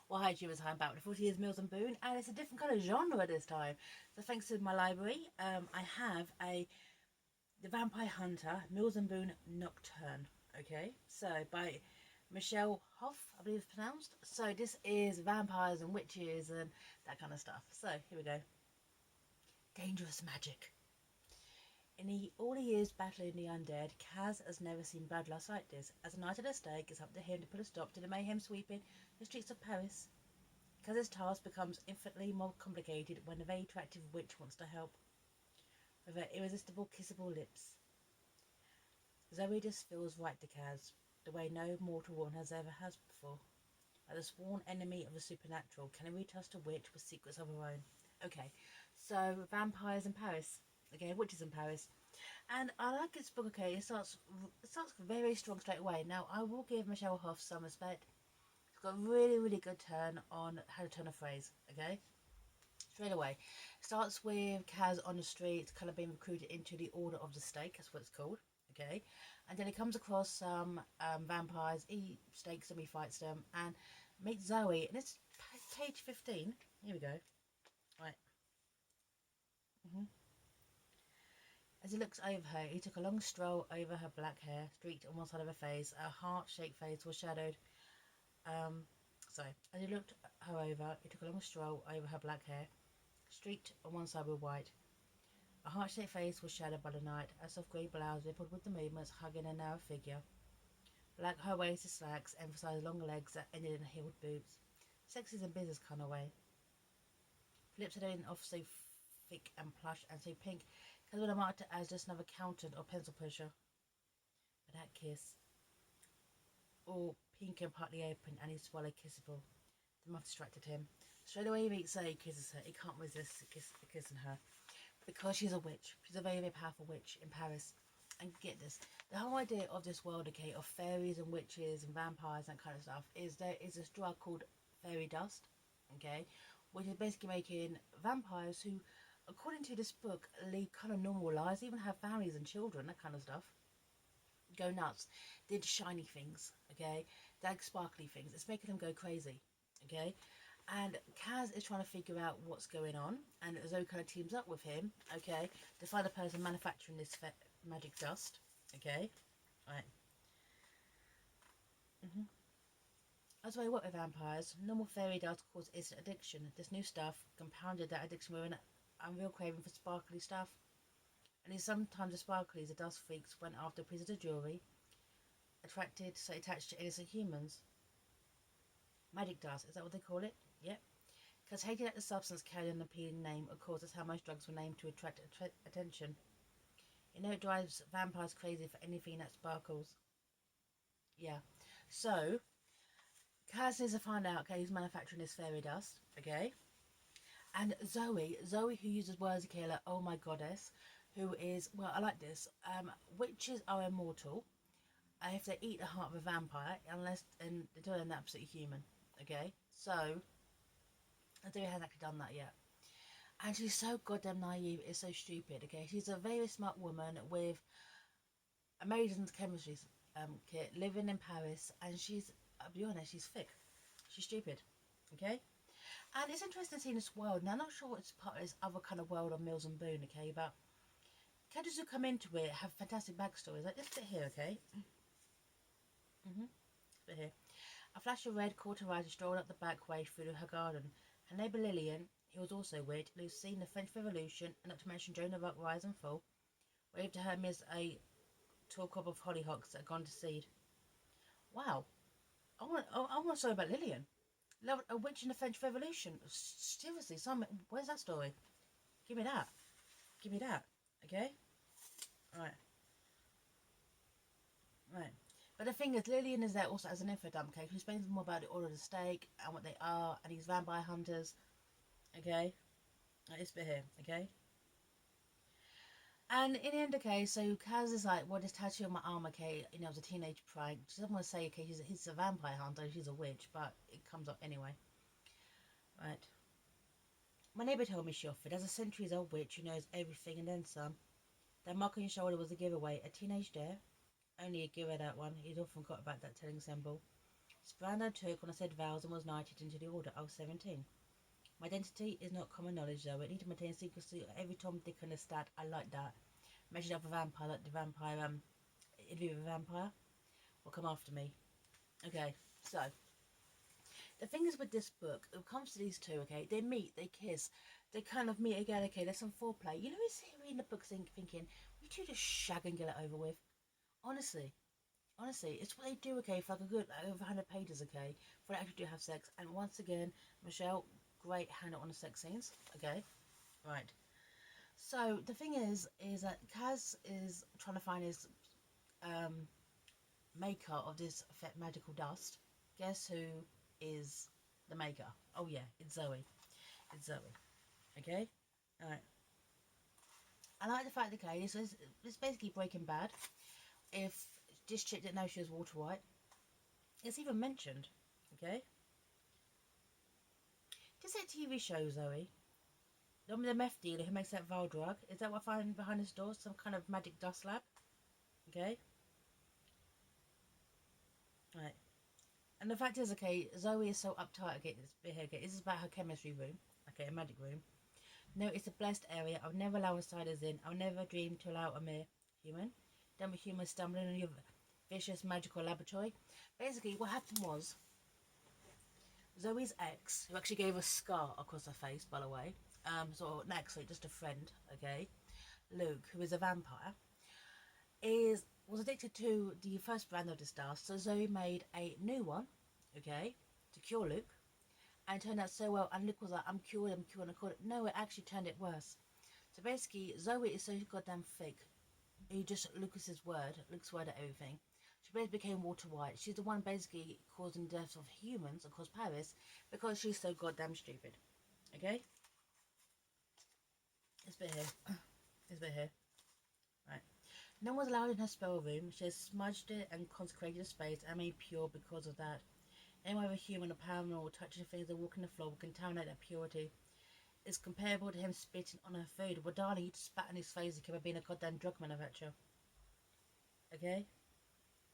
Well, hi, Jim, hi, I'm back with 40 Years Mills and Boon, and it's a different kind of genre this time. So thanks to my library, I have The Vampire Hunter, Mills and Boon Nocturne, okay? So by Michele Hauf, I believe it's pronounced. So this is vampires and witches and that kind of stuff. So here we go. Dangerous magic. All the years battling the undead, Kaz has never seen bloodlust like this. As a night at the stake, it's up to him to put a stop to the mayhem sweeping the streets of Paris. Kaz's task becomes infinitely more complicated when a very attractive witch wants to help with her irresistible kissable lips. Zoe just feels right to Kaz, the way no mortal woman has ever has before. Like the sworn enemy of the supernatural, can we trust a witch with secrets of her own? Okay, so vampires in Paris. Okay, witches in Paris. And I like this book, okay, it starts very strong straight away. Now, I will give Michele Hauf some respect. It's got a really, really good turn on how to turn a phrase, okay? Straight away. Starts with Kaz on the street, kind of being recruited into the Order of the Stake, that's what it's called, okay? And then he comes across some vampires, he stakes them, he fights them, and meets Zoe, and it's page 15. Here we go. Right. As he looks over her, he took a long stroll over her black hair, streaked on one side of her face. Her heart-shaped face was shadowed. As he looked her over, he took a long stroll over her black hair, streaked on one side with white. Her heart-shaped face was shadowed by the night. Her soft grey blouse rippled with the movements, hugging her narrow figure. Black high-waisted slacks emphasised long legs that ended in heeled boots. Sexy in business kind of way. Lips had been off so thick and plush and so pink, Kaz would have marked it as just another accountant or pencil pusher. But that kiss, all pink and partly open, and he swallowed kissable. The mouth distracted him. Straight away he meets her, he kisses her. He can't resist kissing her. Because she's a witch. She's a very, very powerful witch in Paris. And get this, the whole idea of this world, okay, of fairies and witches and vampires and that kind of stuff, is there is this drug called fairy dust, okay, which is basically making vampires who, according to this book, lead kind of normal lives, even have families and children, that kind of stuff, go nuts. Did shiny things, okay, like sparkly things. It's making them go crazy, okay. And Kaz is trying to figure out what's going on, and Zoe kind of teams up with him, okay, to find the person manufacturing this magic dust, okay, right. As we work with vampires, normal fairy dust causes instant addiction. This new stuff compounded that addiction with an unreal craving for sparkly stuff. And sometimes the sparklies, the dust freaks, went after pieces of jewellery, attached to innocent humans. Magic dust, is that what they call it? Yep. Because hating that the substance carried an appealing name, of course, that's how most drugs were named to attract attention. You know, it drives vampires crazy for anything that sparkles. Yeah. So, Kaz needs to find out, okay, who's manufacturing this fairy dust, okay? And Zoe who uses words, okay, like, oh my goddess, who is, well, I like this, witches are immortal if they eat the heart of a vampire, and they're doing absolutely human, okay? So, I don't know how actually done that yet. And she's so goddamn naive, it's so stupid, okay? She's a very smart woman with amazing chemistry kit, living in Paris, and I'll be honest, she's thick. She's stupid, okay? And it's interesting seeing this world. Now, I'm not sure what's part of this other kind of world of Mills and Boon, okay? But characters who come into it have fantastic backstories. Like this bit here, okay? This bit here. A flash of red caught her eye as she strolled up the back way through her garden. Her neighbour Lillian, who was also wit, who'd seen the French Revolution, and not to mention Joan of Arc rise and fall, waved to her amidst a tall crop of hollyhocks that had gone to seed. Wow. I want to say about Lillian. A witch in the French Revolution. Seriously, Simon, where's that story? Give me that. Give me that. Okay? Right. Right. But the thing is, Lillian is there also as an info dump, okay? Who explains more about the Order of the Stake and what they are and these vampire hunters. Okay? Like this bit here, okay? And in the end, okay, so Kaz is like, well, this tattoo on my arm, okay, you know, it was a teenage prank. She doesn't want to say, okay, he's a vampire hunter, she's a witch, but it comes up anyway. Right. My neighbour told me she offered, as a centuries-old witch who knows everything and then some. That mark on your shoulder was a giveaway, a teenage dare. Only a giver, that one. He'd often forgot about that telling symbol. This brand I took when I said vows and was knighted into the order. I was 17. My identity is not common knowledge though. I need to maintain secrecy. Every Tom, Dick and a stat. I like that. Measured up a vampire, like the vampire, interview with a vampire. Will come after me. Okay, so the thing is with this book, it comes to these two, okay, they meet, they kiss, they kind of meet again, okay, there's some foreplay. You know, he's reading the book thinking, we two just shag and get it over with. Honestly, it's what they do, okay, for like a good, like over 100 pages, okay, for they actually do have sex. And once again, Michelle, great handle on the sex scenes, okay, right. So the thing is that Kaz is trying to find his maker of this magical dust. Guess who is the maker? Oh yeah, it's Zoe. It's Zoe. Okay? Alright. I like the fact that, okay, this is basically Breaking Bad. If this chick didn't know she was Walter White, it's even mentioned. Okay? Just that TV show, Zoe. The meth dealer who makes that vile drug. Is that what I find behind his door? Some kind of magic dust lab? Okay? Right. And the fact is, okay, Zoe is so uptight. Okay, this is about her chemistry room. Okay, a magic room. No, it's a blessed area. I'll never allow outsiders in. I'll never dream to allow a mere human. Dumb human stumbling on your vicious magical laboratory. Basically, what happened was Zoe's ex, who actually gave a scar across her face, by the way, so not actually just a friend, okay, Luke, who is a vampire, was addicted to the first brand of this dust. So Zoe made a new one, okay, to cure Luke. And it turned out so well, and Luke was like, I'm cured, and I called it. No, it actually turned it worse. So basically, Zoe is so goddamn thick. He just Luke's word at everything. She basically became Walter White. She's the one basically causing deaths of humans, of course Paris, because she's so goddamn stupid. Okay? This bit here. This bit here. Right. No one's allowed in her spell room. She has smudged it and consecrated the space and made pure because of that. Anyone with a human or paranormal touching things or walking the floor will contaminate that purity. It's comparable to him spitting on her food. Well, darling, you just spat on his face. He could have been a goddamn drug manufacturer. Okay?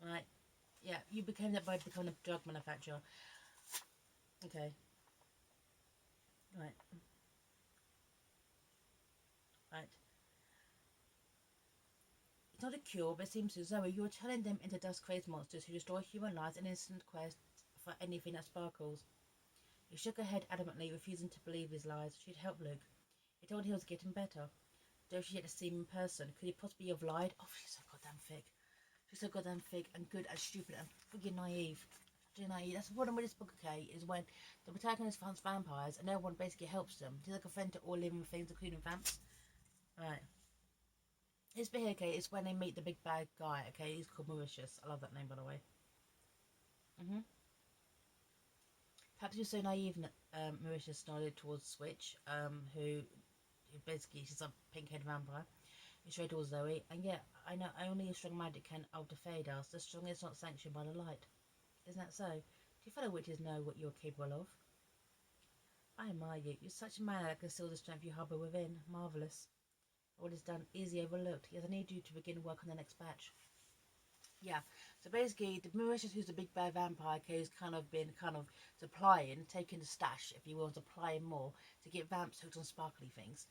Right. Yeah, you became that by becoming a drug manufacturer. Okay. Right. Right. It's not a cure, but it seems to Zoe, you're turning them into dust-crazed monsters who destroy human lives in instant quest for anything that sparkles. He shook her head adamantly, refusing to believe his lies. She'd help Luke. He told her he was getting better. Though she yet to see him in person, could he possibly have lied? Oh, she's so goddamn thick. She's so goddamn thick and good and stupid and friggin' naive. Naive. That's the problem with this book, okay, is when the protagonist finds vampires and no one basically helps them. She's like a friend to all living things, including vamps. Right. This bit here, okay, is when they meet the big bad guy, okay? He's called Mauritius. I love that name, by the way. Perhaps he was so naive, Mauritius nodded towards Switch, who basically, she's a pink-haired vampire. He straight towards Zoe, and yet, I know only a strong magic can alter fade us. The strongest not sanctioned by the light. Isn't that so? Do you fellow witches know what you're capable of? I admire you. You're such a man that conceals the strength you harbour within. Marvellous. What is done, easy overlooked. Yes, I need you to begin work on the next batch. Yeah, so basically, the Mauritius, who's the big bad vampire, who's kind of been supplying, taking the stash, if you will, supplying more to get vamps hooked on sparkly things.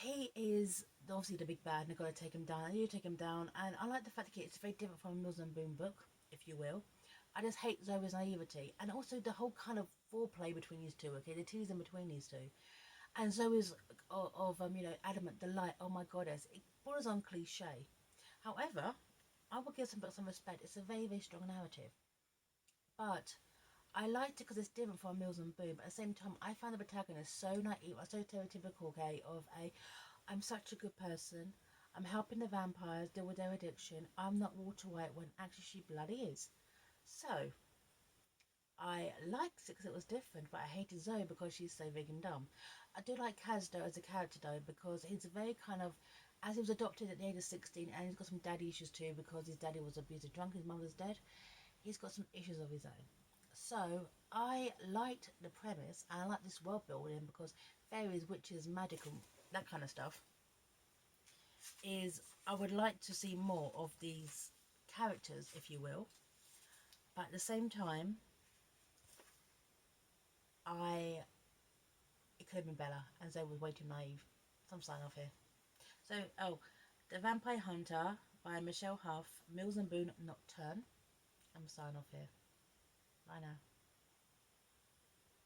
He is obviously the big bad, and they've got to take him down. And you take him down, and I like the fact that it's very different from a Mills Boon book, if you will. I just hate Zoe's naivety, and also the whole kind of foreplay between these two. Okay, the teasing between these two, and Zoe's adamant delight. Oh my goddess, it borders on cliche. However, I will give some respect. It's a very, very strong narrative. But I liked it because it's different from Mills and Boom. But at the same time, I find the protagonist so naive, so stereotypical, okay, I'm such a good person. I'm helping the vampires deal with their addiction. I'm not Walter White when actually she bloody is. So, I liked it because it was different, but I hated Zoe because she's so big and dumb. I do like Kaz though as a character though because he's a very kind of, as he was adopted at the age of 16 and he's got some daddy issues too because his daddy was abusive drunk, his mother's dead. He's got some issues of his own. So I liked the premise and I like this world building because fairies, witches, magic and that kind of stuff I would like to see more of these characters, if you will. But at the same time, it could have been better, and Zoe was way too naive. So I'm signing off here. So, The Vampire Hunter by Michele Hauf, Mills Boon Nocturne. I'm signing off here. Bye now.